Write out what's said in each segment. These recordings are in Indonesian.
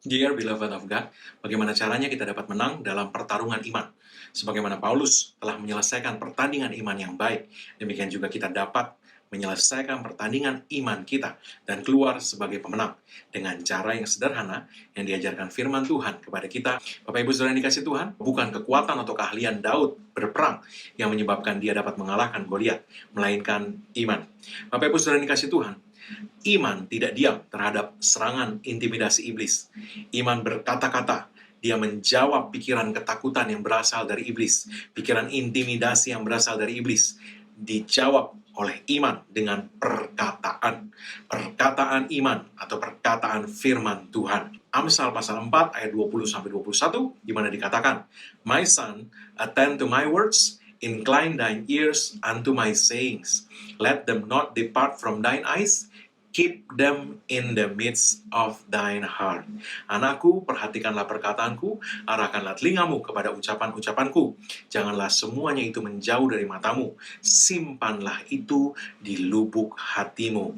Dear beloved of God, bagaimana caranya kita dapat menang dalam pertarungan iman? Sebagaimana Paulus telah menyelesaikan pertandingan iman yang baik, demikian juga kita dapat menyelesaikan pertandingan iman kita dan keluar sebagai pemenang dengan cara yang sederhana yang diajarkan firman Tuhan kepada kita. Bapak Ibu Saudara yang dikasih Tuhan, bukan kekuatan atau keahlian Daud berperang yang menyebabkan dia dapat mengalahkan Goliat, melainkan iman. Bapak Ibu Saudara yang dikasih Tuhan, iman tidak diam terhadap serangan intimidasi iblis. Iman berkata-kata, dia menjawab pikiran ketakutan yang berasal dari iblis, pikiran intimidasi yang berasal dari iblis, dijawab oleh iman dengan perkataan. Perkataan iman atau perkataan firman Tuhan. Amsal pasal 4 ayat 20-21, di mana dikatakan, My son, attend to my words, incline thine ears unto my sayings. Let them not depart from thine eyes, keep them in the midst of thine heart. Anakku, perhatikanlah perkataanku, arahkanlah telingamu kepada ucapan-ucapanku. Janganlah semuanya itu menjauh dari matamu, simpanlah itu di lubuk hatimu.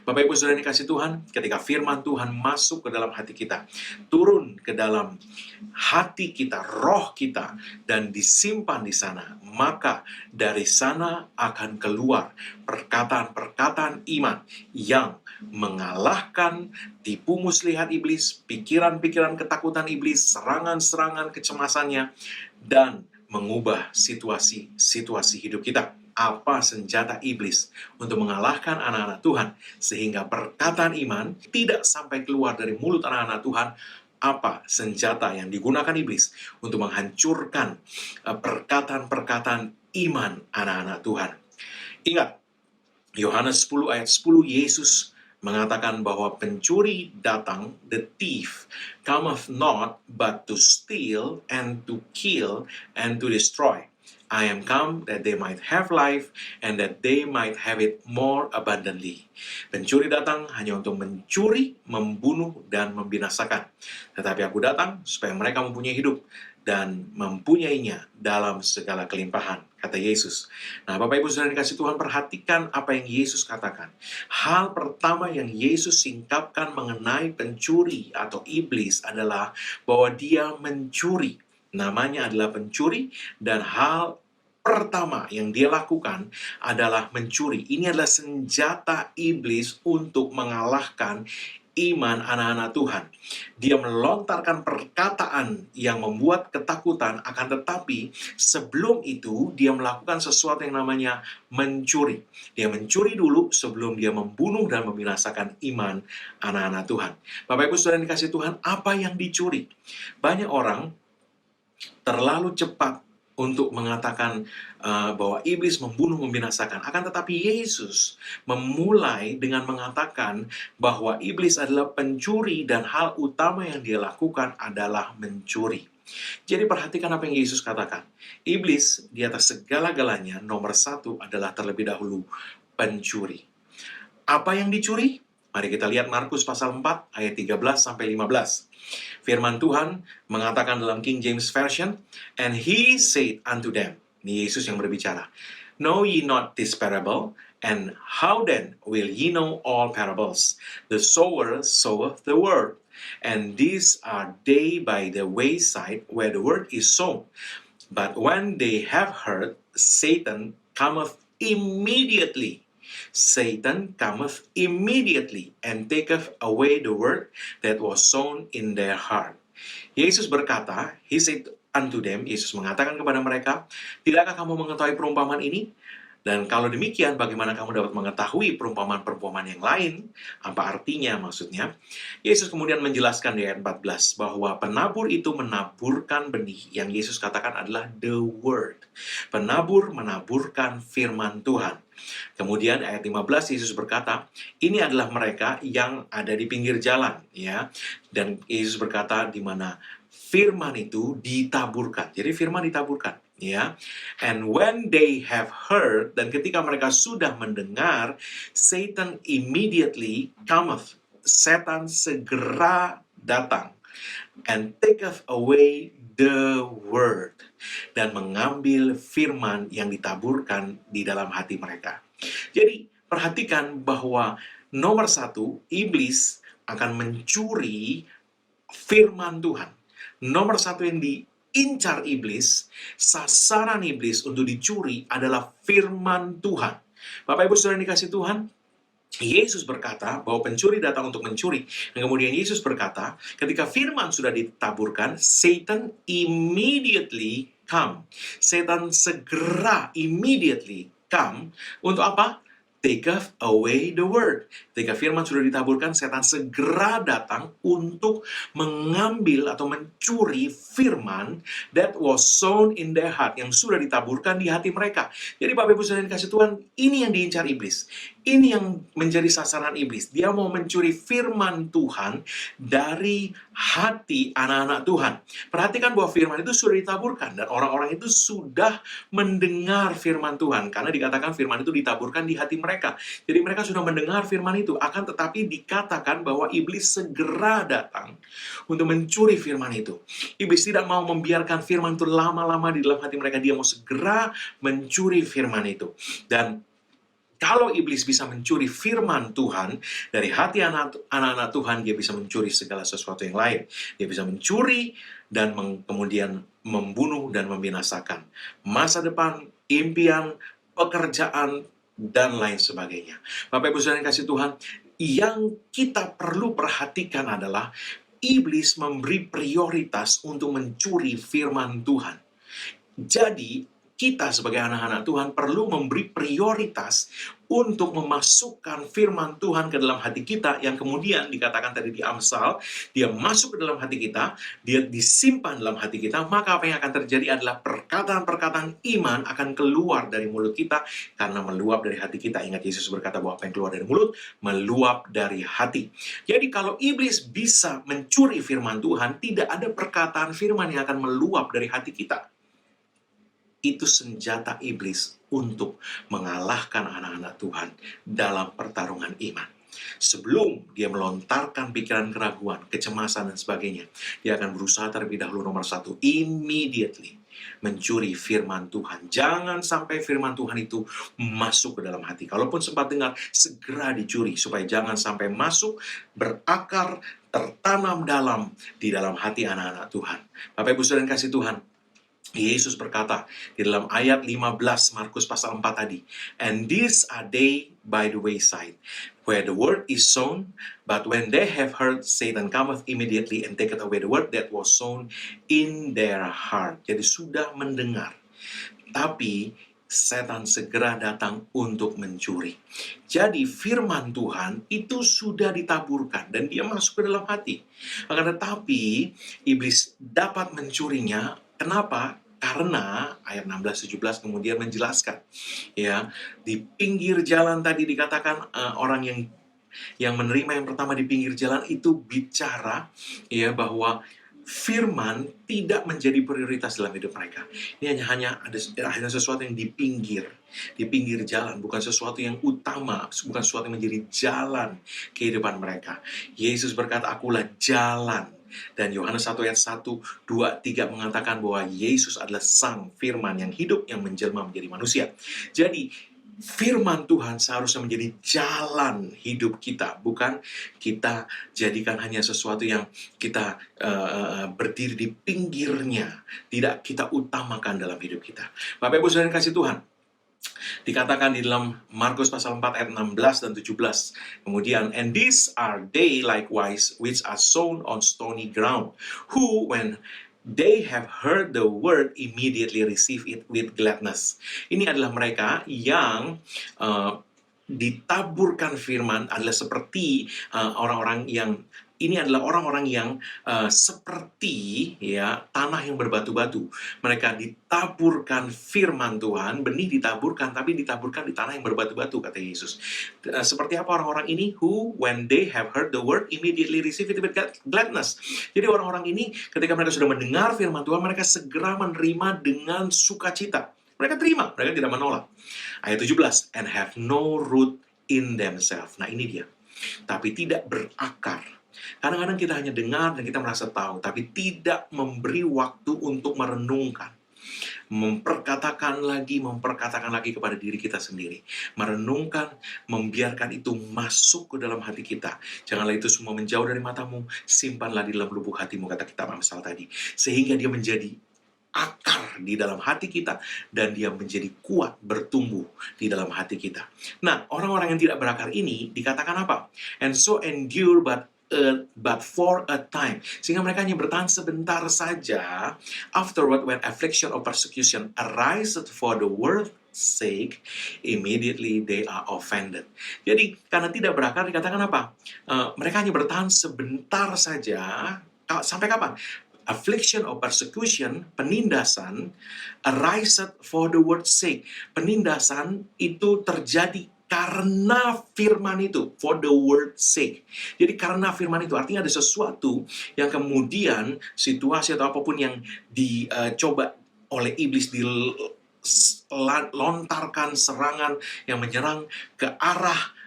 Bapak Ibu Saudara yang dikasih Tuhan, ketika firman Tuhan masuk ke dalam hati kita, turun ke dalam hati kita, roh kita, dan disimpan di sana, maka dari sana akan keluar perkataan-perkataan iman yang mengalahkan tipu muslihat iblis, pikiran-pikiran ketakutan iblis, serangan-serangan kecemasannya, dan mengubah situasi-situasi hidup kita. Apa senjata iblis untuk mengalahkan anak-anak Tuhan, sehingga perkataan iman tidak sampai keluar dari mulut anak-anak Tuhan? Apa senjata yang digunakan iblis untuk menghancurkan perkataan-perkataan iman anak-anak Tuhan? Ingat, Yohanes 10 ayat 10, Yesus mengatakan bahwa pencuri datang, the thief, cometh not but to steal and to kill and to destroy. I am come that they might have life and that they might have it more abundantly. Pencuri datang hanya untuk mencuri, membunuh, dan membinasakan. Tetapi aku datang supaya mereka mempunyai hidup dan mempunyainya dalam segala kelimpahan, kata Yesus. Nah, Bapak Ibu Saudara yang dikasih Tuhan, perhatikan apa yang Yesus katakan. Hal pertama yang Yesus singkapkan mengenai pencuri atau iblis adalah bahwa dia mencuri. Namanya adalah pencuri, dan hal pertama yang dia lakukan adalah mencuri. Ini adalah senjata iblis untuk mengalahkan iman anak-anak Tuhan. Dia melontarkan perkataan yang membuat ketakutan, akan tetapi sebelum itu dia melakukan sesuatu yang namanya mencuri. Dia mencuri dulu sebelum dia membunuh dan membinasakan iman anak-anak Tuhan. Bapak Ibu Saudara yang dikasih Tuhan, apa yang dicuri? Banyak orang terlalu cepat untuk mengatakan bahwa iblis membunuh, membinasakan. Akan tetapi Yesus memulai dengan mengatakan bahwa iblis adalah pencuri dan hal utama yang dia lakukan adalah mencuri. Jadi perhatikan apa yang Yesus katakan. Iblis di atas segala-galanya nomor satu adalah terlebih dahulu pencuri. Apa yang dicuri? Mari kita lihat Markus pasal 4 ayat 13-15. Firman Tuhan mengatakan dalam King James Version, And he said unto them, ini Yesus yang berbicara, Know ye not this parable? And how then will ye know all parables? The sower soweth the word, and these are they by the wayside where the word is sown. But when they have heard, Satan cometh immediately. Satan cometh immediately and taketh away the word that was sown in their heart. Yesus berkata, He said unto them, Yesus mengatakan kepada mereka, tidakkah kamu mengetahui perumpamaan ini? Dan kalau demikian, bagaimana kamu dapat mengetahui perumpamaan-perumpamaan yang lain? Apa artinya maksudnya? Yesus kemudian menjelaskan di ayat 14 bahwa penabur itu menaburkan benih yang Yesus katakan adalah the word. Penabur menaburkan firman Tuhan. Kemudian ayat 15 Yesus berkata, ini adalah mereka yang ada di pinggir jalan, ya. Dan Yesus berkata di mana firman itu ditaburkan. Jadi firman ditaburkan, ya. And when they have heard, dan ketika mereka sudah mendengar, Satan immediately cometh. Setan segera datang and taketh away the word, dan mengambil firman yang ditaburkan di dalam hati mereka. Jadi perhatikan bahwa nomor satu, iblis akan mencuri firman Tuhan. Nomor satu yang diincar iblis, sasaran iblis untuk dicuri adalah firman Tuhan. Bapak Ibu Saudara yang dikasih Tuhan, Yesus berkata bahwa pencuri datang untuk mencuri. Dan kemudian Yesus berkata, ketika firman sudah ditaburkan, Satan immediately come. Setan segera immediately come. Untuk apa? Take away the word. Ketika firman sudah ditaburkan, setan segera datang untuk mengambil atau mencuri firman that was sown in their heart, yang sudah ditaburkan di hati mereka. Jadi Bapak Ibu Saudara yang kasih Tuhan, ini yang diincar iblis. Ini yang menjadi sasaran iblis. Dia mau mencuri firman Tuhan dari hati anak-anak Tuhan. Perhatikan bahwa firman itu sudah ditaburkan, dan orang-orang itu sudah mendengar firman Tuhan, karena dikatakan firman itu ditaburkan di hati mereka. Jadi mereka sudah mendengar firman itu, akan tetapi dikatakan bahwa iblis segera datang untuk mencuri firman itu. Iblis tidak mau membiarkan firman itu lama-lama di dalam hati mereka. Dia mau segera mencuri firman itu. Dan kalau iblis bisa mencuri firman Tuhan dari hati anak-anak Tuhan, dia bisa mencuri segala sesuatu yang lain. Dia bisa mencuri dan kemudian membunuh dan membinasakan masa depan, impian, pekerjaan, dan lain sebagainya. Bapak Ibu Saudara yang kasih Tuhan, yang kita perlu perhatikan adalah iblis memberi prioritas untuk mencuri firman Tuhan. Jadi, kita sebagai anak-anak Tuhan perlu memberi prioritas untuk memasukkan firman Tuhan ke dalam hati kita, yang kemudian dikatakan tadi di Amsal, dia masuk ke dalam hati kita, dia disimpan dalam hati kita, maka apa yang akan terjadi adalah perkataan-perkataan iman akan keluar dari mulut kita, karena meluap dari hati kita. Ingat Yesus berkata bahwa apa yang keluar dari mulut, meluap dari hati. Jadi kalau iblis bisa mencuri firman Tuhan, tidak ada perkataan firman yang akan meluap dari hati kita. Itu senjata iblis untuk mengalahkan anak-anak Tuhan dalam pertarungan iman. Sebelum dia melontarkan pikiran keraguan, kecemasan, dan sebagainya, dia akan berusaha terlebih dahulu, nomor satu, immediately mencuri firman Tuhan. Jangan sampai firman Tuhan itu masuk ke dalam hati. Kalaupun sempat dengar, segera dicuri, supaya jangan sampai masuk, berakar, tertanam di dalam hati anak-anak Tuhan. Bapak Ibu Saudara yang kasih Tuhan, Yesus berkata di dalam ayat 15 Markus pasal 4 tadi, "And these are they by the wayside, where the word is sown, but when they have heard, Satan cometh immediately and taketh away the word that was sown in their heart." Jadi sudah mendengar, tapi setan segera datang untuk mencuri. Jadi firman Tuhan itu sudah ditaburkan dan dia masuk ke dalam hati. Akan tetapi iblis dapat mencurinya. Kenapa? Karena ayat 16-17 kemudian menjelaskan, ya, di pinggir jalan tadi dikatakan orang yang menerima yang pertama di pinggir jalan itu bicara, ya, bahwa firman tidak menjadi prioritas dalam hidup mereka. Ini hanya ada sesuatu yang di pinggir jalan, bukan sesuatu yang utama, bukan sesuatu yang menjadi jalan kehidupan mereka. Yesus berkata, "Akulah jalan." Dan Yohanes 1 ayat 1, 2, 3 mengatakan bahwa Yesus adalah sang firman yang hidup, yang menjelma menjadi manusia. Jadi firman Tuhan seharusnya menjadi jalan hidup kita, bukan kita jadikan hanya sesuatu yang kita berdiri di pinggirnya, tidak kita utamakan dalam hidup kita. Bapak Ibu Saudara yang kasih Tuhan, dikatakan di dalam Markus pasal 4 ayat 16 dan 17. Kemudian, "And these are they likewise which are sown on stony ground, who when they have heard the word immediately receive it with gladness." Ini adalah mereka yang ditaburkan firman, adalah seperti orang-orang yang seperti, ya, tanah yang berbatu-batu. Mereka ditaburkan firman Tuhan, benih ditaburkan, tapi ditaburkan di tanah yang berbatu-batu, kata Yesus. Seperti apa orang-orang ini? "Who, when they have heard the word, immediately receive it with gladness." Jadi orang-orang ini, ketika mereka sudah mendengar firman Tuhan, mereka segera menerima dengan sukacita. Mereka terima, mereka tidak menolak. Ayat 17, "And have no root in themselves." Nah, ini dia. Tapi tidak berakar. Kadang-kadang kita hanya dengar dan kita merasa tahu, tapi tidak memberi waktu untuk merenungkan. memperkatakan lagi kepada diri kita sendiri, merenungkan, membiarkan itu masuk ke dalam hati kita. Janganlah itu semua menjauh dari matamu, simpanlah di dalam lubuk hatimu, kata kitab Amsal tadi, sehingga dia menjadi akar di dalam hati kita, dan dia menjadi kuat bertumbuh di dalam hati kita. Nah, orang-orang yang tidak berakar ini dikatakan apa? And so endure but for a time. Sehingga mereka hanya bertahan sebentar saja. Afterward, when affliction or persecution arises for the word's sake, immediately they are offended. Jadi, karena tidak berakar dikatakan apa? Mereka hanya bertahan sebentar saja. Sampai kapan? Affliction or persecution, penindasan, ariseth for the word's sake. Penindasan itu terjadi karena firman itu, for the word's sake. Jadi karena firman itu, artinya ada sesuatu yang kemudian situasi atau apapun yang dicoba oleh iblis, dilontarkan serangan yang menyerang ke arah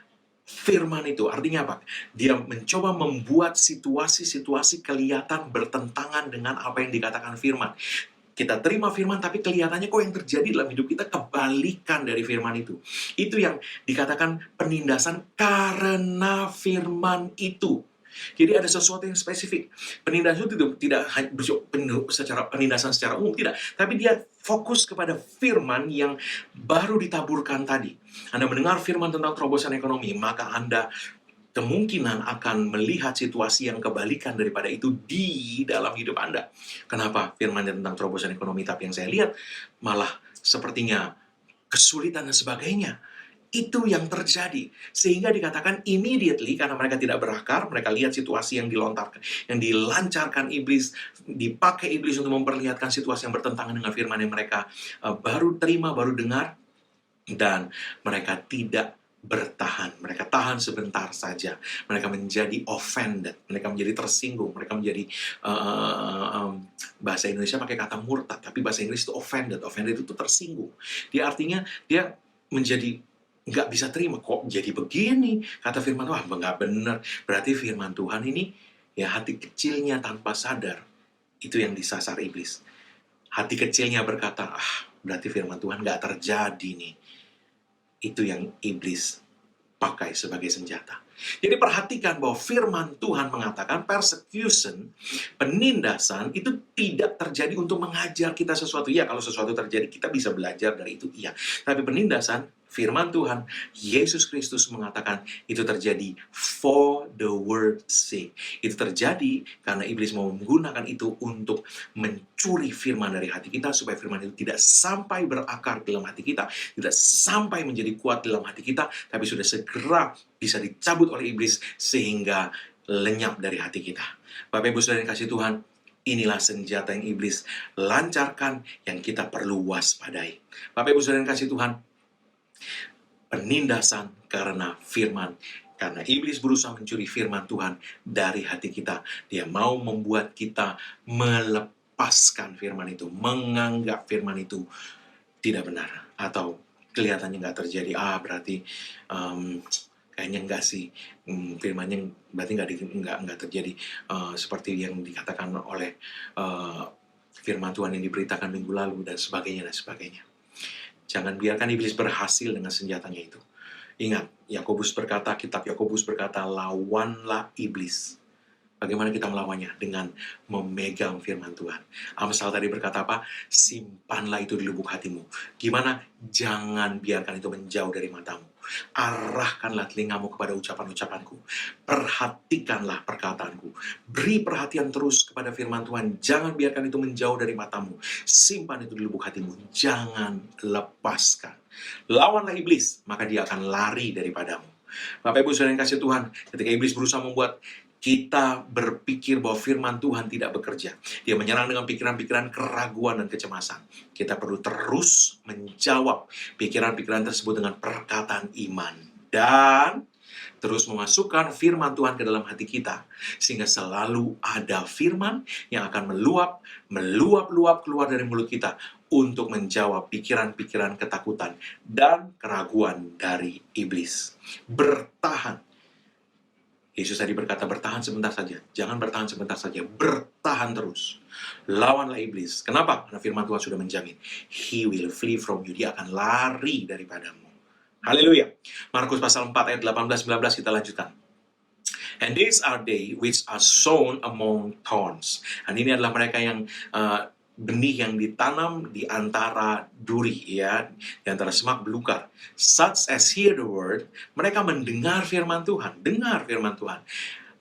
firman itu. Artinya apa? Dia mencoba membuat situasi-situasi kelihatan bertentangan dengan apa yang dikatakan firman. Kita terima firman, tapi kelihatannya kok yang terjadi dalam hidup kita kebalikan dari firman itu. Itu yang dikatakan penindasan karena firman itu. Jadi ada sesuatu yang spesifik. Penindasan itu tidak hanya penindasan secara umum, tidak. Tapi dia fokus kepada firman yang baru ditaburkan tadi. Anda mendengar firman tentang terobosan ekonomi, maka Anda kemungkinan akan melihat situasi yang kebalikan daripada itu di dalam hidup Anda. Kenapa firman tentang terobosan ekonomi, tapi yang saya lihat malah sepertinya kesulitan dan sebagainya. Itu yang terjadi. Sehingga dikatakan immediately, karena mereka tidak berakar, mereka lihat situasi yang dilontarkan, yang dilancarkan iblis, dipakai iblis untuk memperlihatkan situasi yang bertentangan dengan firman yang mereka baru terima, baru dengar, dan mereka tidak bertahan. Mereka tahan sebentar saja. Mereka menjadi offended. Mereka menjadi tersinggung. Mereka menjadi bahasa Indonesia pakai kata murtad, tapi bahasa Inggris itu offended. Offended itu tersinggung. Dia artinya dia menjadi nggak bisa terima, kok jadi begini kata firman Tuhan. Nggak benar. Berarti firman Tuhan ini, ya hati kecilnya tanpa sadar, itu yang disasar iblis. Hati kecilnya berkata, berarti firman Tuhan nggak terjadi nih. Itu yang iblis pakai sebagai senjata. Jadi perhatikan bahwa firman Tuhan mengatakan persecution, penindasan itu tidak terjadi untuk mengajar kita sesuatu. Ya, kalau sesuatu terjadi kita bisa belajar dari itu, iya. Tapi penindasan, firman Tuhan, Yesus Kristus mengatakan itu terjadi for the word's sake. Itu terjadi karena iblis mau menggunakan itu untuk mencuri firman dari hati kita, supaya firman itu tidak sampai berakar dalam hati kita, tidak sampai menjadi kuat dalam hati kita, tapi sudah segera bisa dicabut oleh iblis sehingga lenyap dari hati kita. Bapak Ibu Saudara yang kasih Tuhan, inilah senjata yang iblis lancarkan yang kita perlu waspadai. Bapak Ibu Saudara yang kasih Tuhan, penindasan karena firman. Karena iblis berusaha mencuri firman Tuhan dari hati kita. Dia mau membuat kita melepaskan firman itu, menganggap firman itu tidak benar, atau kelihatannya nggak terjadi. Berarti kayaknya enggak sih, firmannya berarti nggak terjadi seperti yang dikatakan oleh firman Tuhan yang diberitakan minggu lalu, dan sebagainya dan sebagainya. Jangan biarkan iblis berhasil dengan senjatanya itu. Ingat, kitab Yakobus berkata, lawanlah iblis. Bagaimana kita melawannya? Dengan memegang firman Tuhan. Amsal tadi berkata apa? Simpanlah itu di lubuk hatimu. Gimana? Jangan biarkan itu menjauh dari matamu. Arahkanlah telingamu kepada ucapan-ucapanku. Perhatikanlah perkataanku. Beri perhatian terus kepada firman Tuhan. Jangan biarkan itu menjauh dari matamu. Simpan itu di lubuk hatimu. Jangan lepaskan. Lawanlah iblis, maka dia akan lari daripadamu. Bapak Ibu Saudara yang kasih Tuhan, ketika iblis berusaha membuat kita berpikir bahwa firman Tuhan tidak bekerja, dia menyerang dengan pikiran-pikiran keraguan dan kecemasan. Kita perlu terus menjawab pikiran-pikiran tersebut dengan perkataan iman, dan terus memasukkan firman Tuhan ke dalam hati kita, sehingga selalu ada firman yang akan meluap keluar dari mulut kita untuk menjawab pikiran-pikiran ketakutan dan keraguan dari iblis. Bertahan. Yesus tadi berkata, bertahan sebentar saja. Jangan bertahan sebentar saja, bertahan terus. Lawanlah iblis. Kenapa? Karena firman Tuhan sudah menjamin. He will flee from you. Dia akan lari daripadamu. Haleluya. Markus pasal 4 ayat 18-19 kita lanjutkan. And these are they which are sown among thorns. Dan ini adalah mereka yang benih yang ditanam di antara duri, ya, di antara semak belukar. Such as hear the word, mereka mendengar firman Tuhan, dengar firman Tuhan.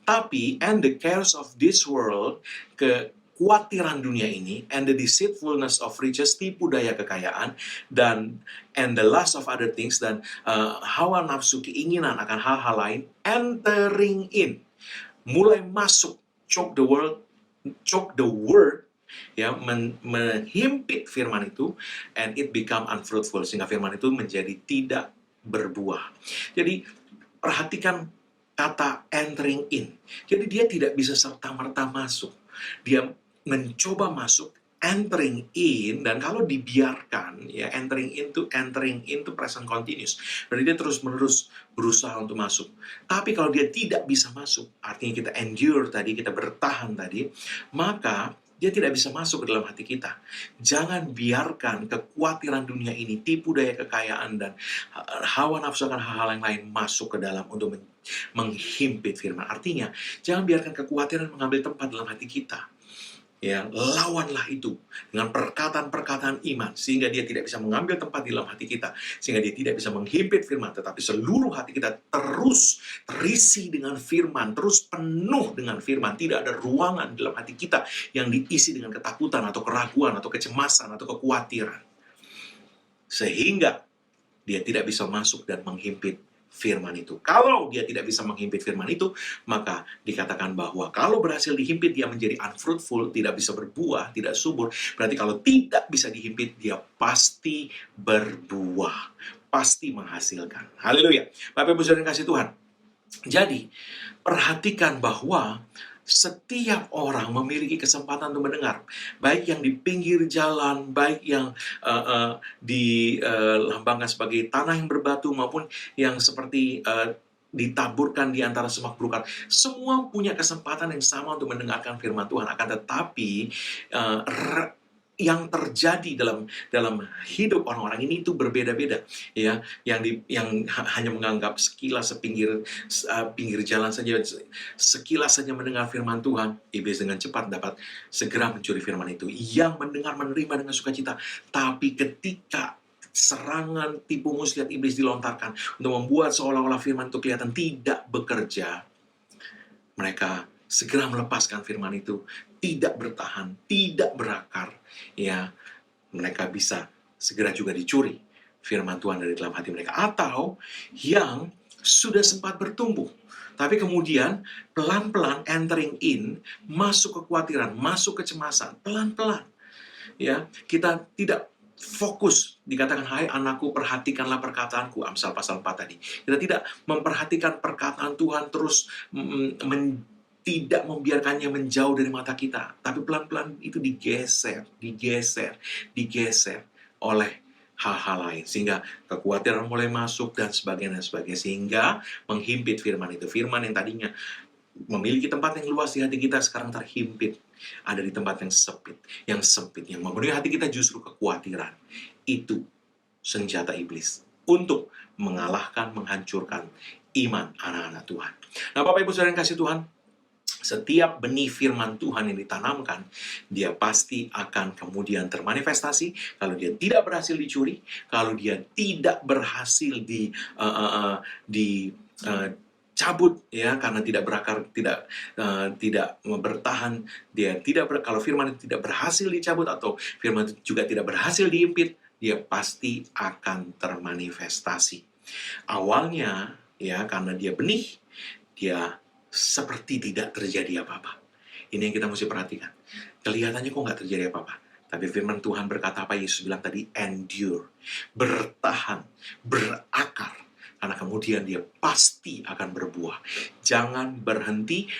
Tapi, and the cares of this world, kekhawatiran dunia ini, and the deceitfulness of riches, tipu daya kekayaan, dan and the lust of other things, dan hawa nafsu keinginan akan hal-hal lain, entering in, mulai masuk, choke the word, ya, menghimpit firman itu, and it become unfruitful, sehingga firman itu menjadi tidak berbuah. Jadi perhatikan kata entering in. Jadi dia tidak bisa serta-merta masuk. Dia mencoba masuk, entering in, dan kalau dibiarkan, ya, entering into present continuous. Berarti dia terus-menerus berusaha untuk masuk. Tapi kalau dia tidak bisa masuk, artinya kita endure tadi, kita bertahan tadi, maka dia tidak bisa masuk ke dalam hati kita. Jangan biarkan kekhawatiran dunia ini, tipu daya kekayaan, dan hawa nafsu akan hal-hal yang lain masuk ke dalam untuk menghimpit firman. Artinya, jangan biarkan kekhawatiran mengambil tempat dalam hati kita. Ya, lawanlah itu dengan perkataan-perkataan iman, sehingga dia tidak bisa mengambil tempat di dalam hati kita, sehingga dia tidak bisa menghimpit firman, tetapi seluruh hati kita terus terisi dengan firman, terus penuh dengan firman. Tidak ada ruangan dalam hati kita yang diisi dengan ketakutan atau keraguan atau kecemasan atau kekhawatiran, sehingga dia tidak bisa masuk dan menghimpit firman itu. Kalau dia tidak bisa menghimpit firman itu, maka dikatakan bahwa kalau berhasil dihimpit, dia menjadi unfruitful, tidak bisa berbuah, tidak subur. Berarti kalau tidak bisa dihimpit, dia pasti berbuah, pasti menghasilkan. Haleluya. Bapak Ibu Saudara yang kasih Tuhan. Jadi, perhatikan bahwa setiap orang memiliki kesempatan untuk mendengar, baik yang di pinggir jalan, baik yang dilambangkan sebagai tanah yang berbatu, maupun yang seperti ditaburkan di antara semak belukar. Semua punya kesempatan yang sama untuk mendengarkan firman Tuhan. Akan tetapi yang terjadi dalam hidup orang-orang ini itu berbeda-beda, ya. Yang hanya menganggap sekilas pinggir jalan saja, sekilas saja mendengar firman Tuhan, iblis dengan cepat dapat segera mencuri firman itu. Yang mendengar, menerima dengan sukacita, tapi ketika serangan tipu muslihat iblis dilontarkan untuk membuat seolah-olah firman itu kelihatan tidak bekerja, mereka segera melepaskan firman itu, tidak bertahan, tidak berakar, ya, mereka bisa segera juga dicuri firman Tuhan dari dalam hati mereka. Atau yang sudah sempat bertumbuh, tapi kemudian pelan-pelan entering in, masuk kekhawatiran, masuk kecemasan, pelan-pelan, ya, kita tidak fokus. Dikatakan, hai anakku, perhatikanlah perkataanku, Amsal pasal 4 tadi. Kita tidak memperhatikan perkataan Tuhan, terus tidak membiarkannya menjauh dari mata kita, tapi pelan-pelan itu digeser oleh hal-hal lain, sehingga kekhawatiran mulai masuk dan sebagainya, sehingga menghimpit firman itu. Firman yang tadinya memiliki tempat yang luas di hati kita, sekarang terhimpit, ada di tempat yang sempit, yang memenuhi hati kita justru kekhawatiran. Itu senjata iblis untuk mengalahkan, menghancurkan iman anak-anak Tuhan. Nah, Bapak Ibu Saudara yang kasih Tuhan, setiap benih firman Tuhan yang ditanamkan, dia pasti akan kemudian termanifestasi. Kalau dia tidak berhasil dicuri, kalau dia tidak berhasil cabut, ya, karena tidak berakar, tidak bertahan, kalau firman itu tidak berhasil dicabut, atau firman itu juga tidak berhasil diimpit, dia pasti akan termanifestasi. Awalnya, ya, karena dia benih, dia seperti tidak terjadi apa-apa. Ini yang kita mesti perhatikan. Kelihatannya kok nggak terjadi apa-apa. Tapi firman Tuhan berkata apa Yesus bilang tadi? Endure. Bertahan. Berakar. Karena kemudian dia pasti akan berbuah. Jangan berhenti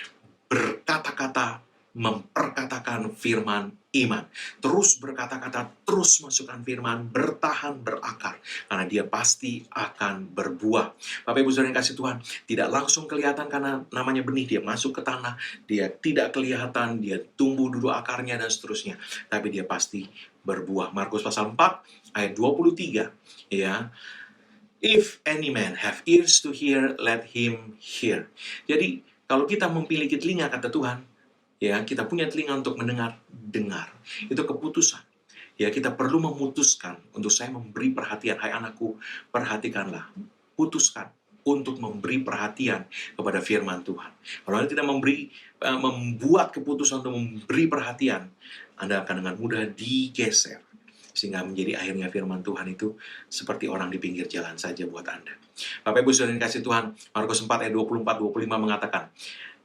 berkata-kata memperkatakan firman iman. Terus berkata-kata, terus masukkan firman, bertahan, berakar. Karena dia pasti akan berbuah. Bapak Ibu Saudara yang kasih Tuhan, tidak langsung kelihatan karena namanya benih. Dia masuk ke tanah, dia tidak kelihatan, dia tumbuh dulu akarnya dan seterusnya. Tapi dia pasti berbuah. Markus pasal 4 ayat 23, ya. If any man have ears to hear, let him hear. Jadi, kalau kita memiliki telinga, kata Tuhan, ya, kita punya telinga untuk mendengar, dengar. Itu keputusan. Ya, kita perlu memutuskan untuk saya memberi perhatian. Hai anakku, perhatikanlah. Putuskan untuk memberi perhatian kepada firman Tuhan. Kalau Anda tidak membuat keputusan untuk memberi perhatian, Anda akan dengan mudah digeser. Sehingga menjadi akhirnya firman Tuhan itu seperti orang di pinggir jalan saja buat Anda. Bapak Ibu Saudara yang kasih Tuhan, Markus 4 ayat 24-25 mengatakan,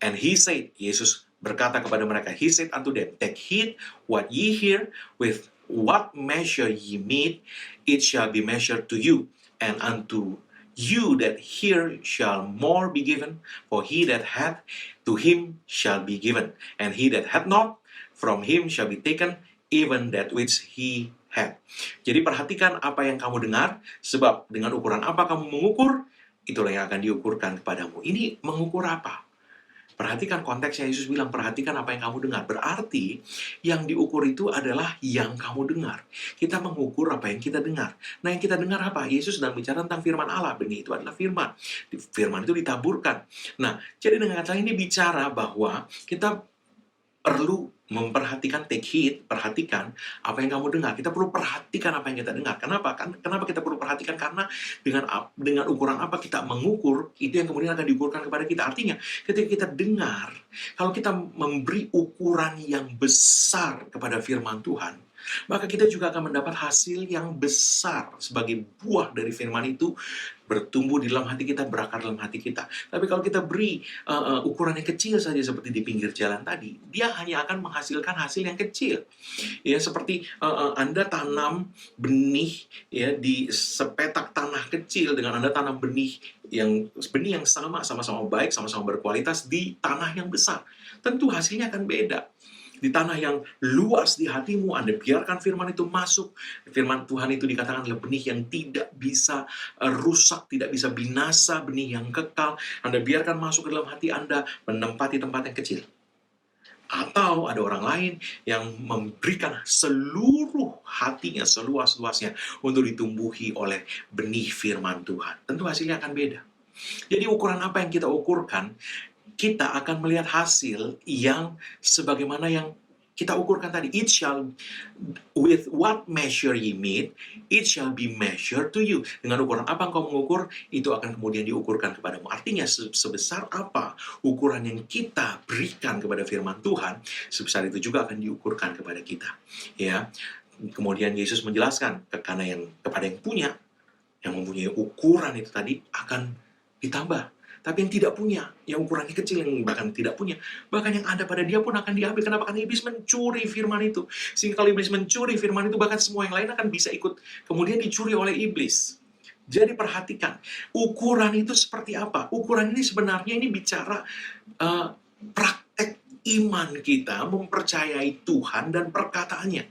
and he said, Yesus berkata kepada mereka, he said unto them, take heed what ye hear, with what measure ye mete, it shall be measured to you, and unto you that hear shall more be given, for he that hath, to him shall be given, and he that hath not, from him shall be taken, even that which he had. Jadi perhatikan apa yang kamu dengar, sebab dengan ukuran apa kamu mengukur, itulah yang akan diukurkan kepadamu. Ini mengukur apa? Perhatikan konteksnya, Yesus bilang, perhatikan apa yang kamu dengar. Berarti, yang diukur itu adalah yang kamu dengar. Kita mengukur apa yang kita dengar. Nah, yang kita dengar apa? Yesus sedang bicara tentang firman Allah. Benih itu adalah firman. Firman itu ditaburkan. Nah, jadi dengan kata ini bicara bahwa kita perlu memperhatikan, take heed, perhatikan apa yang kamu dengar. Kita perlu perhatikan apa yang kita dengar. Kenapa? Kenapa kita perlu perhatikan? Karena dengan ukuran apa kita mengukur, itu yang kemudian akan diukurkan kepada kita. Artinya, ketika kita dengar, kalau kita memberi ukuran yang besar kepada firman Tuhan, maka kita juga akan mendapat hasil yang besar sebagai buah dari firman itu, bertumbuh di dalam hati kita, berakar dalam hati kita. Tapi kalau kita beri ukuran yang kecil saja seperti di pinggir jalan tadi, dia hanya akan menghasilkan hasil yang kecil. Ya, seperti Anda tanam benih ya di sepetak tanah kecil dengan Anda tanam benih yang sama-sama baik, sama-sama berkualitas di tanah yang besar. Tentu hasilnya akan beda. Di tanah yang luas di hatimu, Anda biarkan firman itu masuk. Firman Tuhan itu dikatakan adalah benih yang tidak bisa rusak, tidak bisa binasa, benih yang kekal. Anda biarkan masuk ke dalam hati Anda, menempati tempat yang kecil. Atau ada orang lain yang memberikan seluruh hatinya, seluas-luasnya, untuk ditumbuhi oleh benih firman Tuhan. Tentu hasilnya akan beda. Jadi ukuran apa yang kita ukurkan, kita akan melihat hasil yang sebagaimana yang kita ukurkan tadi. It shall, with what measure ye mete, it shall be measured to you. Dengan ukuran apa engkau mengukur, itu akan kemudian diukurkan kepadamu. Artinya, sebesar apa ukuran yang kita berikan kepada firman Tuhan, sebesar itu juga akan diukurkan kepada kita. Ya. Kemudian Yesus menjelaskan kepada yang punya, yang mempunyai ukuran itu tadi, akan ditambah. Tapi yang tidak punya, yang ukurannya kecil, yang bahkan tidak punya, bahkan yang ada pada dia pun akan diambil. Kenapa? Karena iblis mencuri firman itu. Sehingga kalau iblis mencuri firman itu, bahkan semua yang lain akan bisa ikut kemudian dicuri oleh iblis. Jadi perhatikan, ukuran itu seperti apa? Ukuran ini sebenarnya ini bicara praktek iman kita, mempercayai Tuhan dan perkataannya.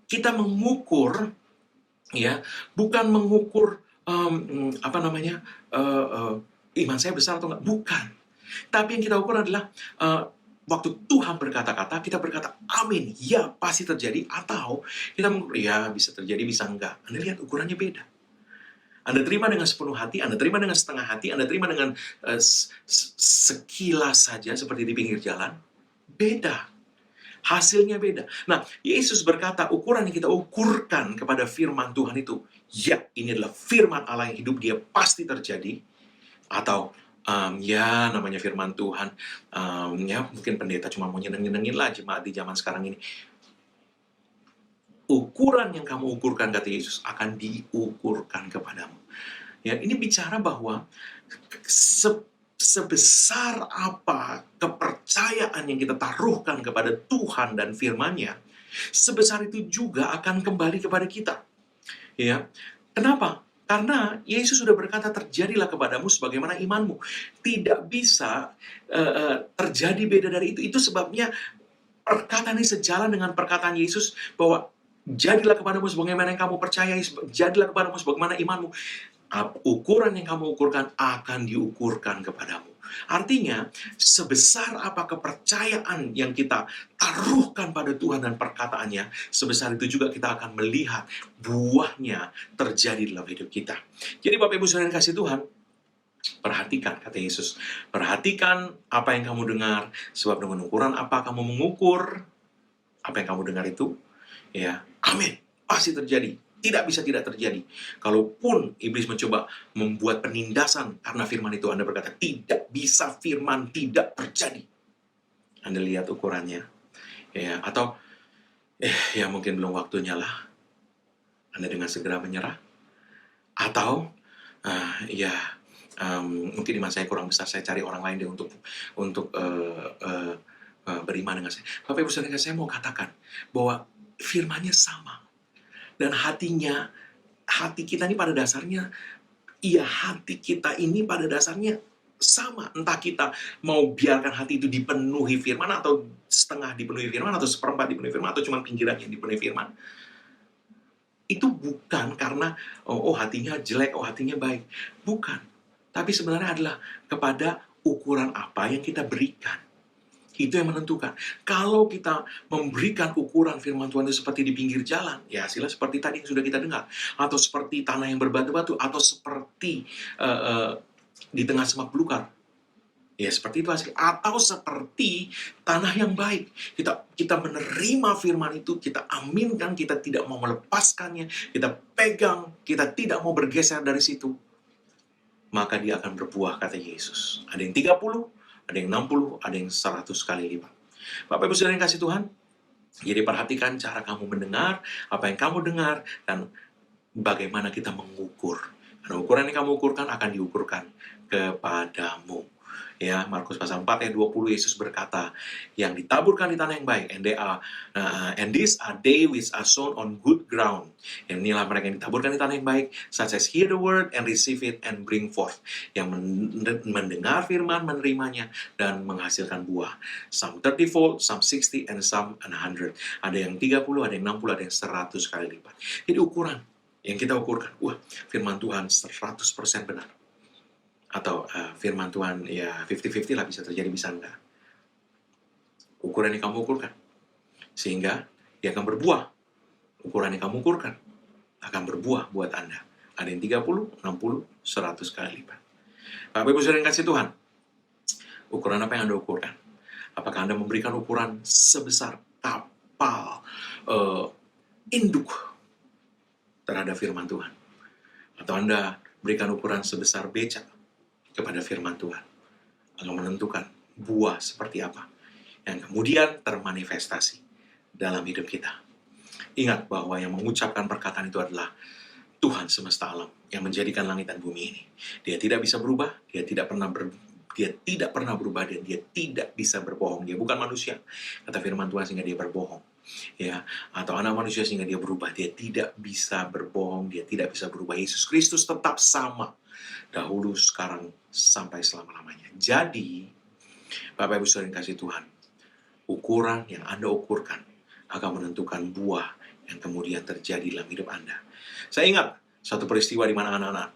Kita mengukur, ya, bukan mengukur iman saya besar atau enggak, bukan. Tapi yang kita ukur adalah waktu Tuhan berkata-kata, kita berkata, amin, ya pasti terjadi. Atau kita mengukur, ya bisa terjadi, bisa enggak. Anda lihat ukurannya beda. Anda terima dengan sepenuh hati, Anda terima dengan setengah hati, Anda terima dengan sekilas saja seperti di pinggir jalan, beda. Hasilnya beda. Nah, Yesus berkata, ukuran yang kita ukurkan kepada firman Tuhan itu, ya, ini adalah firman Allah yang hidup, dia pasti terjadi. Atau ya namanya firman Tuhan, ya mungkin pendeta cuma mau nyenengin lah jemaat di zaman sekarang ini. Ukuran yang kamu ukurkan, kata Yesus, akan diukurkan kepadamu. Ya, ini bicara bahwa sebesar apa kepercayaan yang kita taruhkan kepada Tuhan dan firman-Nya, sebesar itu juga akan kembali kepada kita. Ya, kenapa? Karena Yesus sudah berkata, terjadilah kepadamu sebagaimana imanmu. Tidak bisa terjadi beda dari itu. Itu sebabnya perkataan ini sejalan dengan perkataan Yesus bahwa jadilah kepadamu sebagaimana yang kamu percayai, jadilah kepadamu sebagaimana imanmu. Ukuran yang kamu ukurkan akan diukurkan kepadamu. Artinya, sebesar apa kepercayaan yang kita taruhkan pada Tuhan dan perkataannya, sebesar itu juga kita akan melihat buahnya terjadi dalam hidup kita. Jadi Bapak Ibu Saudara yang kasih Tuhan, perhatikan, kata Yesus. Perhatikan apa yang kamu dengar, sebab dengan ukuran apa kamu mengukur apa yang kamu dengar itu, ya, amin, pasti terjadi. Tidak bisa tidak terjadi. Kalaupun iblis mencoba membuat penindasan karena firman itu, Anda berkata, tidak bisa firman tidak terjadi. Anda lihat ukurannya. Ya, atau, ya mungkin belum waktunya lah. Anda dengan segera menyerah. Atau, mungkin iman saya kurang besar, saya cari orang lain deh untuk beriman dengan saya. Bapak Ibu Saudara, saya mau katakan bahwa firmannya sama. Dan hati kita ini pada dasarnya, hati kita ini pada dasarnya sama. Entah kita mau biarkan hati itu dipenuhi firman, atau setengah dipenuhi firman, atau seperempat dipenuhi firman, atau cuma pinggirannya dipenuhi firman. Itu bukan karena, hatinya jelek, hatinya baik. Bukan. Tapi sebenarnya adalah kepada ukuran apa yang kita berikan. Itu yang menentukan. Kalau kita memberikan ukuran firman Tuhan itu seperti di pinggir jalan, ya hasilnya seperti tadi yang sudah kita dengar. Atau seperti tanah yang berbatu-batu, atau seperti di tengah semak belukar. Ya seperti itu hasil. Atau seperti tanah yang baik. Kita menerima firman itu, kita aminkan, kita tidak mau melepaskannya, kita pegang, kita tidak mau bergeser dari situ. Maka dia akan berbuah, kata Yesus. Ada yang 30, ada yang 60, ada yang 100 kali lipat. Bapak Ibu Saudara yang kasih Tuhan, jadi perhatikan cara kamu mendengar, apa yang kamu dengar, dan bagaimana kita mengukur. Karena ukuran yang kamu ukurkan akan diukurkan kepadamu. Ya, Markus pasal 4 ayat 20, Yesus berkata, yang ditaburkan di tanah yang baik, and these are they which are sown on good ground. Yang inilah mereka yang ditaburkan di tanah yang baik, such as hear the word and receive it and bring forth. Yang mendengar firman, menerimanya, dan menghasilkan buah. Some 30-fold, some 60, and some 100. Ada yang 30, ada yang 60, ada yang 100 kali lipat. Jadi ukuran yang kita ukurkan, firman Tuhan 100% benar. Atau firman Tuhan ya 50-50 lah, bisa terjadi, bisa enggak. Ukuran yang kamu ukurkan, sehingga dia akan berbuah. Ukuran yang kamu ukurkan akan berbuah buat Anda. Ada yang 30, 60, 100 kali lipat. Bapak Ibu Saudara yang kasih Tuhan, ukuran apa yang Anda ukurkan? Apakah Anda memberikan ukuran sebesar kapal induk terhadap firman Tuhan? Atau Anda berikan ukuran sebesar becak kepada firman Tuhan? Akan menentukan buah seperti apa yang kemudian termanifestasi dalam hidup kita. Ingat bahwa yang mengucapkan perkataan itu adalah Tuhan semesta alam yang menjadikan langit dan bumi ini. Dia tidak bisa berubah, dia tidak pernah berubah, dan dia tidak bisa berbohong. Dia bukan manusia, kata firman Tuhan, sehingga dia berbohong. Ya, atau anak manusia sehingga dia berubah. Dia tidak bisa berbohong, dia tidak bisa berubah. Yesus Kristus tetap sama, dahulu, sekarang, sampai selama-lamanya. Jadi, Bapak Ibu Saudara yang kasih Tuhan, ukuran yang Anda ukurkan akan menentukan buah yang kemudian terjadi dalam hidup Anda. Saya ingat satu peristiwa di mana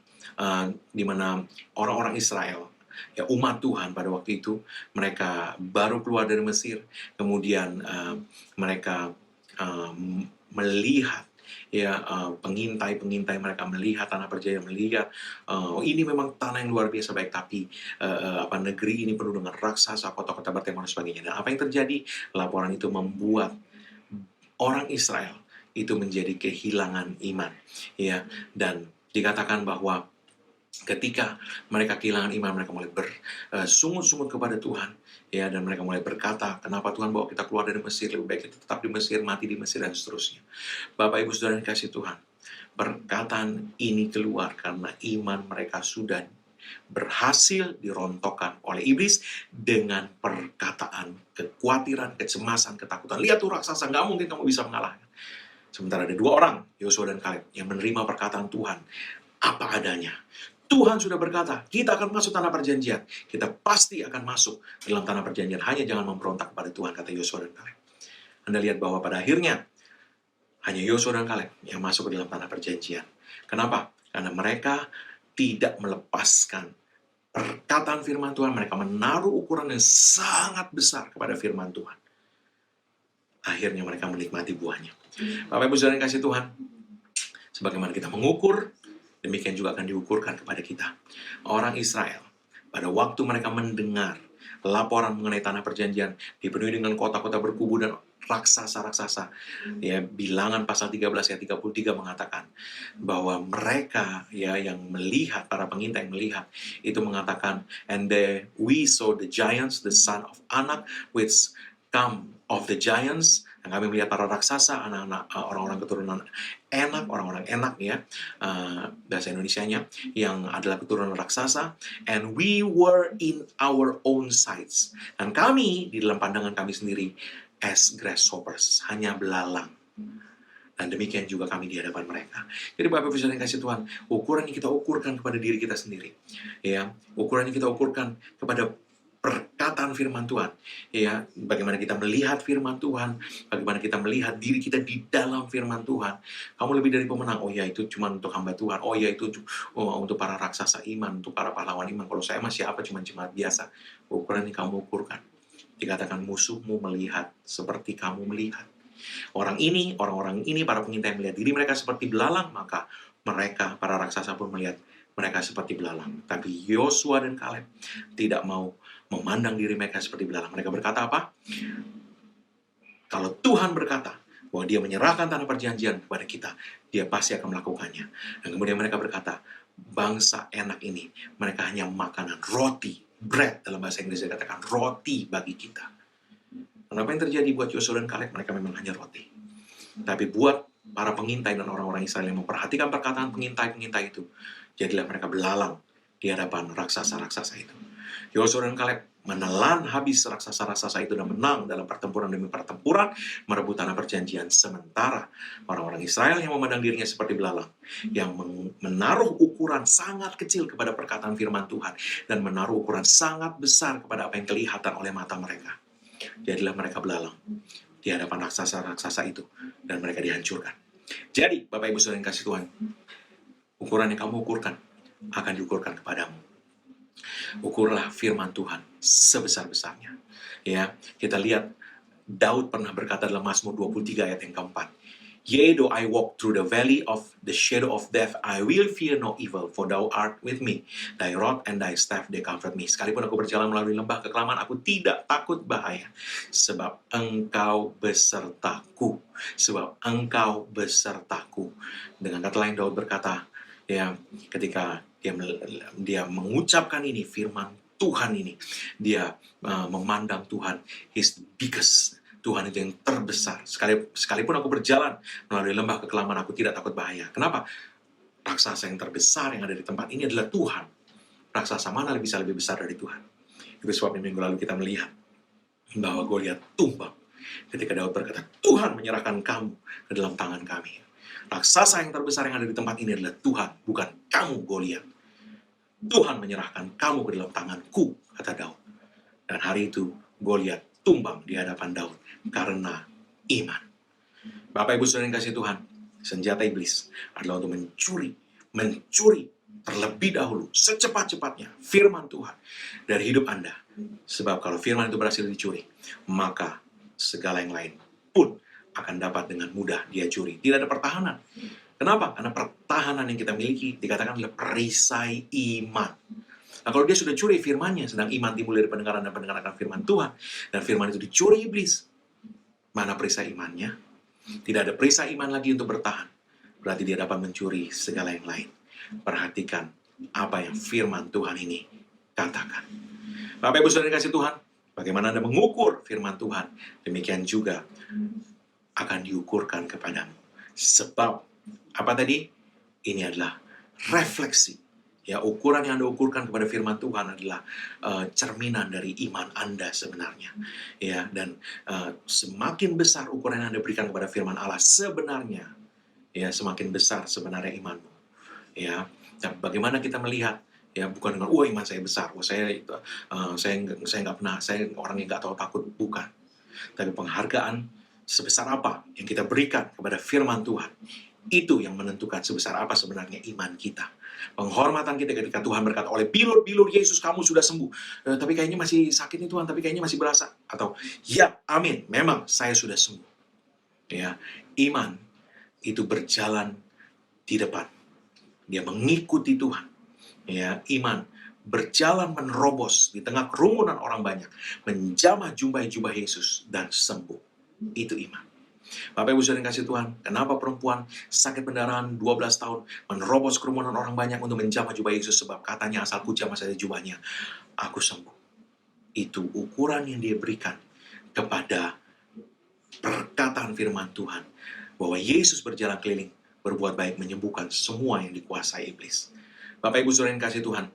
di mana orang-orang Israel, ya umat Tuhan pada waktu itu, mereka baru keluar dari Mesir, kemudian mereka melihat, pengintai mereka melihat tanah perjanjian, melihat ini memang tanah yang luar biasa baik, tapi negeri ini penuh dengan raksasa, kota-kota bertembak dan sebagainya. Dan apa yang terjadi? Laporan itu membuat orang Israel itu menjadi kehilangan iman, ya. Dan dikatakan bahwa ketika mereka kehilangan iman, mereka mulai bersungut-sungut kepada Tuhan, ya, dan mereka mulai berkata, kenapa Tuhan bawa kita keluar dari Mesir? Lebih baik kita tetap di Mesir, mati di Mesir, dan seterusnya. Bapak Ibu Saudara yang kasih Tuhan, perkataan ini keluar karena iman mereka sudah berhasil dirontokkan oleh iblis dengan perkataan kekhawatiran, kecemasan, ketakutan. Lihat tuh raksasa, nggak mungkin kamu bisa mengalahkan. Sementara ada dua orang, Yosua dan Kaleb, yang menerima perkataan Tuhan apa adanya. Tuhan sudah berkata, kita akan masuk tanah perjanjian. Kita pasti akan masuk dalam tanah perjanjian. Hanya jangan memberontak kepada Tuhan, kata Yosua dan Kaleb. Anda lihat bahwa pada akhirnya, hanya Yosua dan Kaleb yang masuk ke dalam tanah perjanjian. Kenapa? Karena mereka tidak melepaskan perkataan firman Tuhan. Mereka menaruh ukuran yang sangat besar kepada firman Tuhan. Akhirnya mereka menikmati buahnya. Bapak Ibu Saudara yang kasih Tuhan, sebagaimana kita mengukur, demikian juga akan diukurkan kepada kita. Orang Israel, pada waktu mereka mendengar laporan mengenai tanah perjanjian, dipenuhi dengan kota-kota berkubu dan raksasa-raksasa. Ya, Bilangan pasal 13 ayat 33 mengatakan bahwa mereka yang melihat, para pengintai yang melihat, itu mengatakan, and there we saw the giants, the son of Anak, which come of the giants. Dan kami melihat para raksasa, anak-anak orang-orang keturunan Enak, orang-orang Enak ya, bahasa Indonesianya, yang adalah keturunan raksasa. And we were in our own sights. Dan kami, di dalam pandangan kami sendiri, as grasshoppers, hanya belalang. Dan demikian juga kami di hadapan mereka. Jadi Bapak Ibu Saudara yang kasih Tuhan, ukuran yang kita ukurkan kepada diri kita sendiri, ya, ukuran yang kita ukurkan kepada perkataan firman Tuhan, ya, bagaimana kita melihat firman Tuhan, bagaimana kita melihat diri kita di dalam firman Tuhan. Kamu lebih dari pemenang. Oh ya, itu cuma untuk hamba Tuhan. Oh ya, itu untuk para raksasa iman, untuk para pahlawan iman. Kalau saya masih apa, cuma jemaat biasa. Ukuran yang kamu ukurkan. Dikatakan musuhmu melihat seperti kamu melihat. Orang-orang ini, para pengintai melihat diri mereka seperti belalang, maka mereka, para raksasa pun melihat mereka seperti belalang. Tapi Yosua dan Kaleb tidak mau memandang diri mereka seperti belalang. Mereka berkata apa? Kalau Tuhan berkata bahwa dia menyerahkan tanah perjanjian kepada kita, dia pasti akan melakukannya. Dan kemudian mereka berkata, bangsa Enak ini, mereka hanya makanan roti, bread, dalam bahasa Inggris dikatakan roti bagi kita. Kenapa yang terjadi buat Yosua dan Kaleb? Mereka memang hanya roti. Tapi buat para pengintai dan orang-orang Israel yang memperhatikan perkataan pengintai-pengintai itu, jadilah mereka belalang di hadapan raksasa-raksasa itu. Yosua dan Kaleb menelan habis raksasa-raksasa itu dan menang dalam pertempuran demi pertempuran, merebut tanah perjanjian. Sementara orang-orang Israel yang memandang dirinya seperti belalang, yang menaruh ukuran sangat kecil kepada perkataan firman Tuhan, dan menaruh ukuran sangat besar kepada apa yang kelihatan oleh mata mereka, jadilah mereka belalang di hadapan raksasa-raksasa itu, dan mereka dihancurkan. Jadi, Bapak Ibu Saudara yang kasih Tuhan, ukuran yang kamu ukurkan akan diukurkan kepadamu. Ukurlah firman Tuhan sebesar-besarnya. Ya, kita lihat Daud pernah berkata dalam Mazmur 23 ayat yang keempat, Yea, though I walk through the valley of the shadow of death, I will fear no evil, for thou art with me. Thy rod and thy staff, they comfort me. Sekalipun aku berjalan melalui lembah kekelaman, aku tidak takut bahaya, sebab engkau besertaku. Sebab engkau besertaku. Dengan kata lain, Daud berkata, ya, ketika dia mengucapkan ini, firman Tuhan ini, dia memandang Tuhan, He's the biggest. Tuhan itu yang terbesar. Sekalipun aku berjalan melalui lembah kekelaman, aku tidak takut bahaya. Kenapa? Raksasa yang terbesar yang ada di tempat ini adalah Tuhan. Raksasa mana bisa lebih besar dari Tuhan? Itu sebabnya minggu lalu kita melihat bahwa Goliat tumbang ketika Daud berkata, Tuhan menyerahkan kamu ke dalam tangan kami. Raksasa yang terbesar yang ada di tempat ini adalah Tuhan, bukan kamu, Goliat. Tuhan menyerahkan kamu ke dalam tanganku, kata Daud. Dan hari itu Goliat tumbang di hadapan Daud karena iman. Bapak Ibu Saudara yang kasih Tuhan, senjata iblis adalah untuk mencuri terlebih dahulu, secepat-cepatnya firman Tuhan dari hidup Anda. Sebab kalau firman itu berhasil dicuri, maka segala yang lain pun akan dapat dengan mudah dia curi. Tidak ada pertahanan. Kenapa? Karena pertahanan yang kita miliki dikatakan adalah perisai iman. Nah, kalau dia sudah curi firmannya, sedang iman timbul dari pendengaran dan pendengaran akan firman Tuhan, dan firman itu dicuri iblis, mana perisai imannya? Tidak ada perisai iman lagi untuk bertahan. Berarti dia dapat mencuri segala yang lain. Perhatikan apa yang firman Tuhan ini katakan. Bapak Ibu Saudara kasih Tuhan, bagaimana Anda mengukur firman Tuhan, demikian juga akan diukurkan kepadamu. Sebab, apa tadi? Ini adalah refleksi. Ya, ukuran yang Anda ukurkan kepada firman Tuhan adalah cerminan dari iman Anda sebenarnya. Ya, dan semakin besar ukuran yang Anda berikan kepada firman Allah sebenarnya, ya, semakin besar sebenarnya imanmu. Ya, Nah, bagaimana kita melihat? Ya, bukan dengan, "Wah, iman saya besar, wah saya itu, saya nggak pernah, saya orang yang nggak tahu takut." Bukan. Tapi penghargaan sebesar apa yang kita berikan kepada firman Tuhan, itu yang menentukan sebesar apa sebenarnya iman kita. Penghormatan kita ketika Tuhan berkata, "Oleh bilur-bilur Yesus kamu sudah sembuh." Tapi kayaknya masih sakit nih Tuhan, tapi kayaknya masih berasa. Atau, "Ya, amin, memang saya sudah sembuh." Ya, iman itu berjalan di depan. Dia mengikuti Tuhan. Ya, iman berjalan menerobos di tengah kerumunan orang banyak, menjamah jubah-jubah Yesus dan sembuh. Itu iman. Bapak Ibu saudara yang kasih Tuhan, kenapa perempuan sakit pendarahan 12 tahun menerobos kerumunan orang banyak untuk menjamah jubah Yesus? Sebab katanya, asal ku jamah saja jubahnya, aku sembuh. Itu ukuran yang dia berikan kepada perkataan firman Tuhan, bahwa Yesus berjalan keliling, berbuat baik, menyembuhkan semua yang dikuasai iblis. Bapak Ibu saudara yang kasih Tuhan,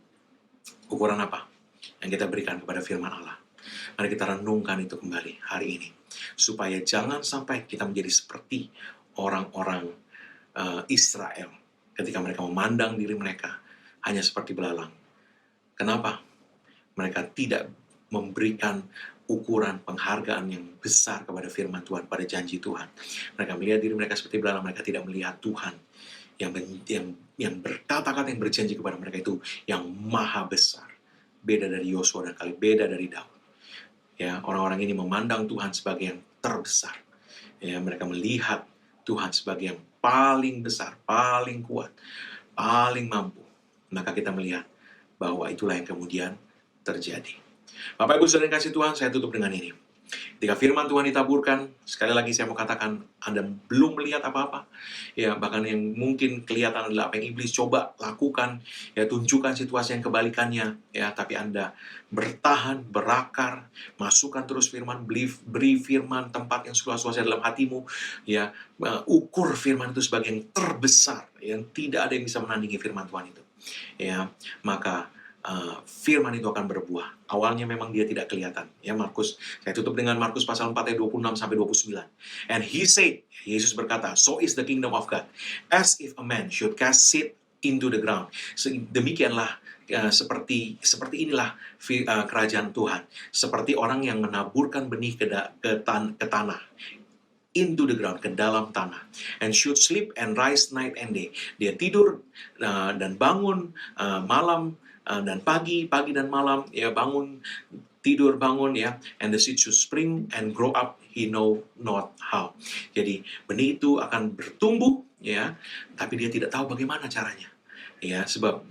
ukuran apa yang kita berikan kepada firman Allah? Mari kita renungkan itu kembali hari ini, supaya jangan sampai kita menjadi seperti orang-orang Israel ketika mereka memandang diri mereka hanya seperti belalang. Kenapa? Mereka tidak memberikan ukuran penghargaan yang besar kepada firman Tuhan, pada janji Tuhan. Mereka melihat diri mereka seperti belalang, mereka tidak melihat Tuhan yang berkata-kata, yang berjanji kepada mereka itu yang maha besar. Beda dari Yosua dan Kaleb, beda dari Daud. Ya, orang-orang ini memandang Tuhan sebagai yang terbesar. Ya, mereka melihat Tuhan sebagai yang paling besar, paling kuat, paling mampu. Maka kita melihat bahwa itulah yang kemudian terjadi. Bapak Ibu saudara yang kasih Tuhan, saya tutup dengan ini. Ketika firman Tuhan ditaburkan, sekali lagi saya mau katakan, Anda belum melihat apa-apa. Ya, bahkan yang mungkin kelihatan adalah apa yang iblis coba lakukan, ya, tunjukkan situasi yang kebalikannya, ya, tapi Anda bertahan, berakar, masukkan terus firman, beri firman tempat yang seluas-luasnya dalam hatimu, ya, ukur firman itu sebagai yang terbesar, yang tidak ada yang bisa menandingi firman Tuhan itu. Ya, maka firman itu akan berbuah. Awalnya memang dia tidak kelihatan. Ya, saya tutup dengan Markus pasal 4 ayat 26 sampai 29. And he said, Yesus berkata, "So is the kingdom of God, as if a man should cast seed into the ground." Demikianlah, seperti inilah kerajaan Tuhan. Seperti orang yang menaburkan benih ke tanah, into the ground, ke dalam tanah. And should sleep and rise night and day. Dia tidur dan bangun malam dan pagi dan malam, ya, bangun, tidur, bangun, ya. And the seed should spring and grow up, he know not how. Jadi benih itu akan bertumbuh, ya, tapi dia tidak tahu bagaimana caranya. Ya, sebab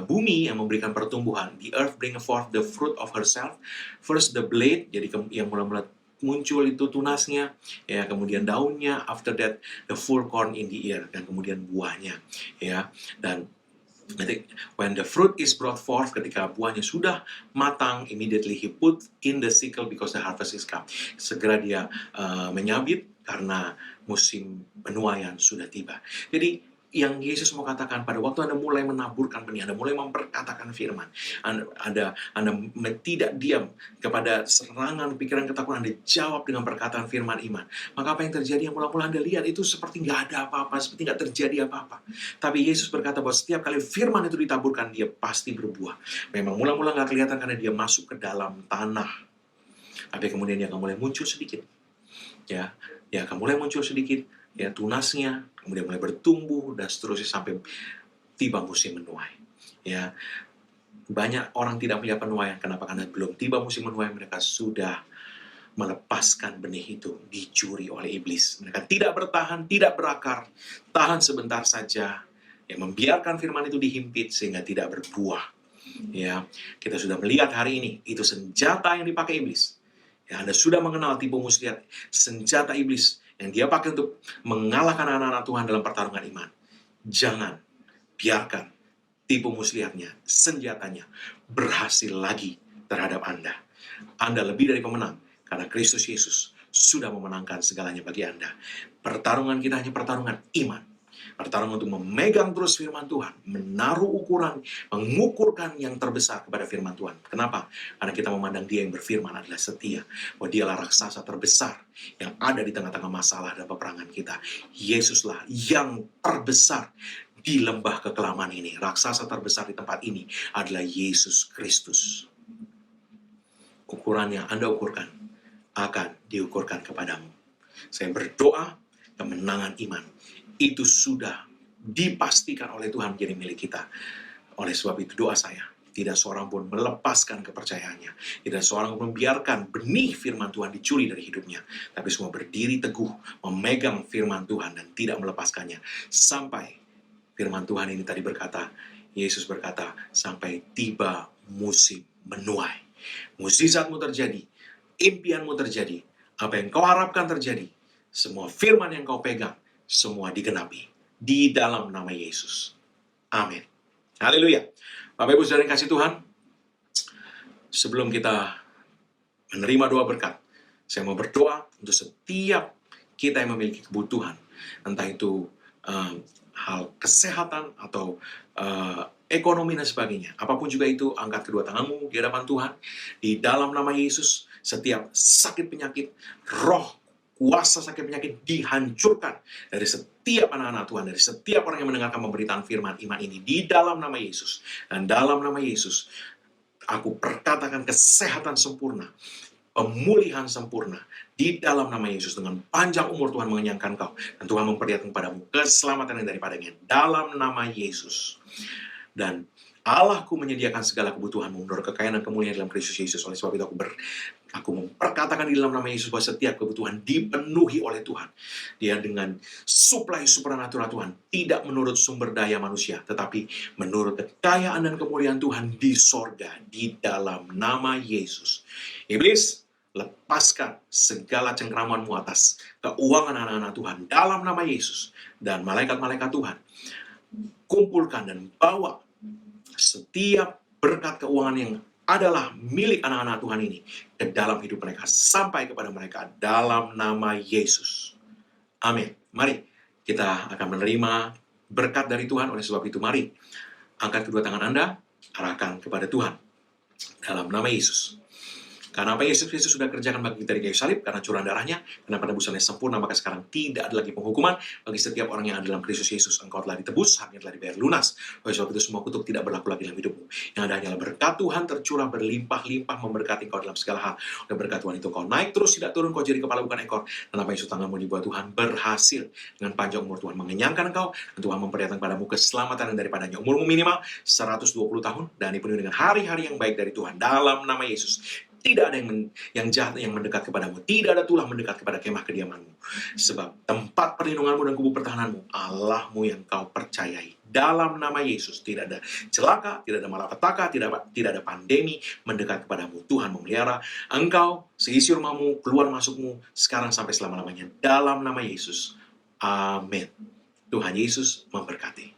bumi yang memberikan pertumbuhan, the earth bring forth the fruit of herself. First the blade, jadi yang mula-mula muncul itu tunasnya, ya, kemudian daunnya, after that the full corn in the ear, dan kemudian buahnya, ya. Dan when the fruit is brought forth, ketika buahnya sudah matang, immediately he put in the sickle because the harvest is come. Segera dia menyabit karena musim penuaian sudah tiba. Jadi yang Yesus mau katakan, pada waktu Anda mulai menaburkan benih, Anda mulai memperkatakan firman, Anda tidak diam kepada serangan pikiran ketakutan, Anda jawab dengan perkataan firman iman. Maka apa yang terjadi, yang mula-mula Anda lihat itu seperti nggak ada apa-apa, seperti nggak terjadi apa-apa. Tapi Yesus berkata bahwa setiap kali firman itu ditaburkan, dia pasti berbuah. Memang mula-mula nggak kelihatan karena dia masuk ke dalam tanah. Tapi kemudian dia akan mulai muncul sedikit. Ya, dia akan mulai muncul sedikit, ya, tunasnya, kemudian mulai bertumbuh, dan seterusnya sampai tiba musim menuai. Ya, banyak orang tidak melihat penuaian. Kenapa? Karena belum tiba musim menuai, mereka sudah melepaskan benih itu, dicuri oleh iblis. Mereka tidak bertahan, tidak berakar, tahan sebentar saja, ya, membiarkan firman itu dihimpit sehingga tidak berbuah. Ya, kita sudah melihat hari ini, itu senjata yang dipakai iblis. Ya, Anda sudah mengenal tipu muslihat, senjata iblis yang dia pakai untuk mengalahkan anak-anak Tuhan dalam pertarungan iman. Jangan biarkan tipu muslihatnya, senjatanya, berhasil lagi terhadap Anda. Anda lebih dari pemenang, karena Kristus Yesus sudah memenangkan segalanya bagi Anda. Pertarungan kita hanya pertarungan iman. Bertarung untuk memegang terus firman Tuhan, menaruh ukuran, mengukurkan yang terbesar kepada firman Tuhan. Kenapa? Karena kita memandang Dia yang berfirman adalah setia, bahwa Dialah raksasa terbesar yang ada di tengah-tengah masalah dan peperangan kita. Yesuslah yang terbesar di lembah kekelaman ini. Raksasa terbesar di tempat ini adalah Yesus Kristus. Ukuran yang Anda ukurkan akan diukurkan kepadamu. Saya berdoa kemenangan iman itu sudah dipastikan oleh Tuhan menjadi milik kita. Oleh sebab itu doa saya, tidak seorang pun melepaskan kepercayaannya. Tidak seorang pun membiarkan benih firman Tuhan dicuri dari hidupnya. Tapi semua berdiri teguh, memegang firman Tuhan dan tidak melepaskannya. Sampai firman Tuhan ini tadi berkata, Yesus berkata, sampai tiba musim menuai. Mukjizatmu terjadi, impianmu terjadi, apa yang kau harapkan terjadi, semua firman yang kau pegang, semua digenapi di dalam nama Yesus. Amin. Haleluya. Bapak Ibu saudara yang kasih Tuhan, sebelum kita menerima doa berkat, saya mau berdoa untuk setiap kita yang memiliki kebutuhan, entah itu hal kesehatan atau ekonomi dan sebagainya. Apapun juga itu, angkat kedua tanganmu di hadapan Tuhan. Di dalam nama Yesus, setiap sakit penyakit, roh kuasa sakit penyakit dihancurkan dari setiap anak-anak Tuhan, dari setiap orang yang mendengarkan pemberitaan firman iman ini. Di dalam nama Yesus. Dan dalam nama Yesus, aku perkatakan kesehatan sempurna, pemulihan sempurna di dalam nama Yesus. Dengan panjang umur Tuhan mengenyangkan kau, dan Tuhan memperlihatkan kepadamu keselamatan yang daripadanya dalam nama Yesus. Dan Allahku menyediakan segala kebutuhanmu menurut kekayaan dan kemuliaan dalam Kristus Yesus. Oleh sebab itu aku memperkatakan di dalam nama Yesus bahwa setiap kebutuhan dipenuhi oleh Tuhan. Dia dengan suplai supranatural Tuhan, tidak menurut sumber daya manusia, tetapi menurut kekayaan dan kemuliaan Tuhan di sorga, di dalam nama Yesus. Iblis, lepaskan segala cengkramanmu atas keuangan anak-anak Tuhan dalam nama Yesus. Dan malaikat-malaikat Tuhan, kumpulkan dan bawa setiap berkat keuangan yang adalah milik anak-anak Tuhan ini ke dalam hidup mereka, sampai kepada mereka dalam nama Yesus. Amin. Mari kita akan menerima berkat dari Tuhan. Oleh sebab itu mari angkat kedua tangan Anda, arahkan kepada Tuhan dalam nama Yesus. Karena apa Yesus Kristus sudah kerjakan bagi kita di kayu salib, karena curahan darahnya, karena penebusannya sempurna, maka sekarang tidak ada lagi penghukuman bagi setiap orang yang ada dalam Kristus Yesus. Engkau telah ditebus, haknya telah dibayar lunas. Oleh sebab itu semua kutuk tidak berlaku lagi dalam hidupmu. Yang ada hanyalah berkat Tuhan tercurah berlimpah-limpah memberkati engkau dalam segala hal. Oleh berkat Tuhan itu kau naik terus, tidak turun, kau jadi kepala bukan ekor. Dan apa yang tanganmu dibuat Tuhan berhasil. Dengan panjang umur Tuhan mengenyangkan engkau, dan Tuhan memperlihatkan padamu keselamatan daripadanya. Umurmu minimal 120 tahun, dan dipenuhi dengan hari-hari yang baik dari Tuhan dalam nama Yesus. Tidak ada yang jahat yang mendekat kepadamu. Tidak ada tulah mendekat kepada kemah kediamanmu. Sebab tempat perlindunganmu dan kubu pertahananmu, Allahmu yang kau percayai. Dalam nama Yesus, tidak ada celaka, tidak ada malapetaka, tidak ada pandemi mendekat kepadamu. Tuhan memelihara engkau, seisi rumahmu, keluar masukmu, sekarang sampai selama-lamanya. Dalam nama Yesus. Amin. Tuhan Yesus memberkati.